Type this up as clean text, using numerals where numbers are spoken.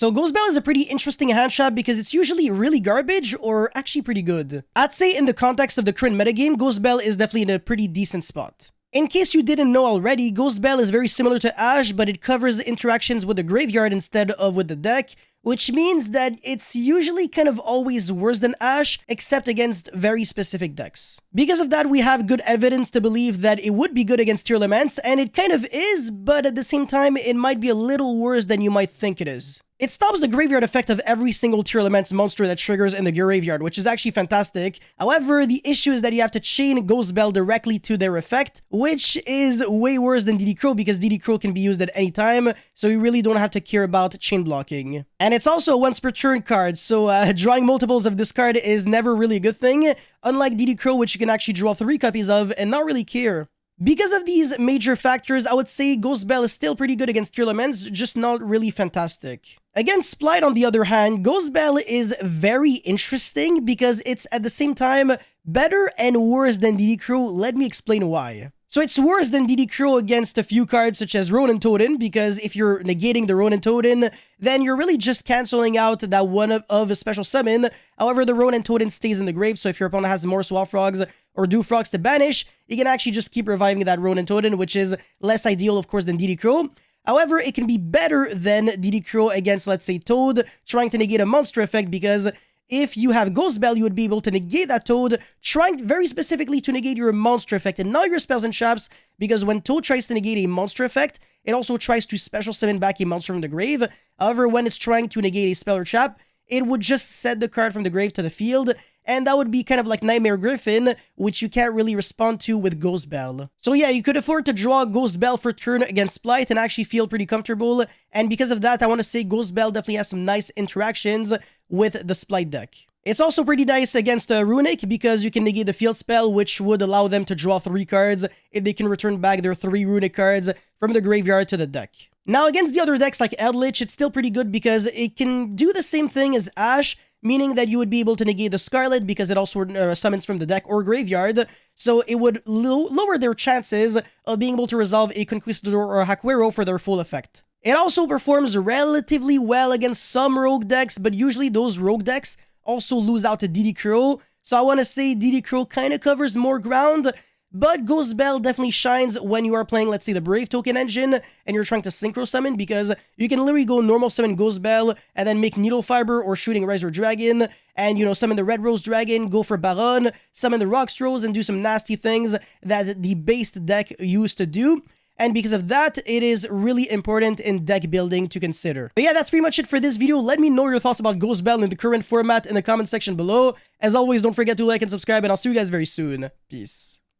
So Ghostbell is a pretty interesting hand trap because it's usually really garbage or actually pretty good. I'd say in the context of the current metagame, Ghostbell is definitely in a pretty decent spot. In case you didn't know already, Ghostbell is very similar to Ash, but it covers interactions with the graveyard instead of with the deck, which means that it's usually kind of always worse than Ash, except against very specific decks. Because of that, we have good evidence to believe that it would be good against tier elements, and it kind of is, but at the same time, it might be a little worse than you might think it is. It stops the graveyard effect of every single tier elements monster that triggers in the graveyard, which is actually fantastic. However, the issue is that you have to chain Ghostbell directly to their effect, which is way worse than DD Crow because DD Crow can be used at any time, so you really don't have to care about chain blocking. And it's also a once per turn card, so drawing multiples of this card is never really a good thing, unlike DD Crow, which you can actually draw 3 copies of and not really care. Because of these major factors, I would say Ghostbell is still pretty good against tier elements, just not really fantastic. Against Splight, on the other hand, Ghostbell is very interesting because it's at the same time better and worse than DD Crow. Let me explain why. So it's worse than DD Crow against a few cards such as Ronin Totem, because if you're negating the Ronin Totem, then you're really just canceling out that one of a special summon. However, the Ronin Totem stays in the grave, so if your opponent has more Swap Frogs or Do Frogs to banish, you can actually just keep reviving that Ronin Totem, which is less ideal, of course, than DD Crow. However, it can be better than DD Crow against, let's say, Toad, trying to negate a monster effect, because if you have Ghostbell, you would be able to negate that Toad, trying very specifically to negate your monster effect and not your spells and traps, because when Toad tries to negate a monster effect, it also tries to special summon back a monster from the grave. However, when it's trying to negate a spell or trap, it would just set the card from the grave to the field, and that would be kind of like Nightmare Griffin, which you can't really respond to with Ghostbell. So yeah, you could afford to draw Ghostbell for turn against Splight and actually feel pretty comfortable, and because of that, I want to say Ghostbell definitely has some nice interactions with the Splight deck. It's also pretty nice against Runic because you can negate the field spell, which would allow them to draw 3 cards if they can return back their 3 Runic cards from the graveyard to the deck. Now, against the other decks like Eldritch, it's still pretty good because it can do the same thing as Ash, meaning that you would be able to negate the Scarlet because it also summons from the deck or graveyard, so it would lower their chances of being able to resolve a Conquistador or a Hakuero for their full effect. It also performs relatively well against some rogue decks, but usually those rogue decks also lose out to DD Crow, so I want to say DD Crow kind of covers more ground, but Ghostbell definitely shines when you are playing, let's say, the Brave token engine, and you're trying to synchro summon, because you can literally go normal summon Ghostbell, and then make Needle Fiber or Shooting Razor Dragon, and, you know, summon the Red Rose Dragon, go for Baron, summon the Rockstrose, and do some nasty things that the based deck used to do. And because of that, it is really important in deck building to consider. But yeah, that's pretty much it for this video. Let me know your thoughts about Ghostbell in the current format in the comment section below. As always, don't forget to like and subscribe, and I'll see you guys very soon. Peace.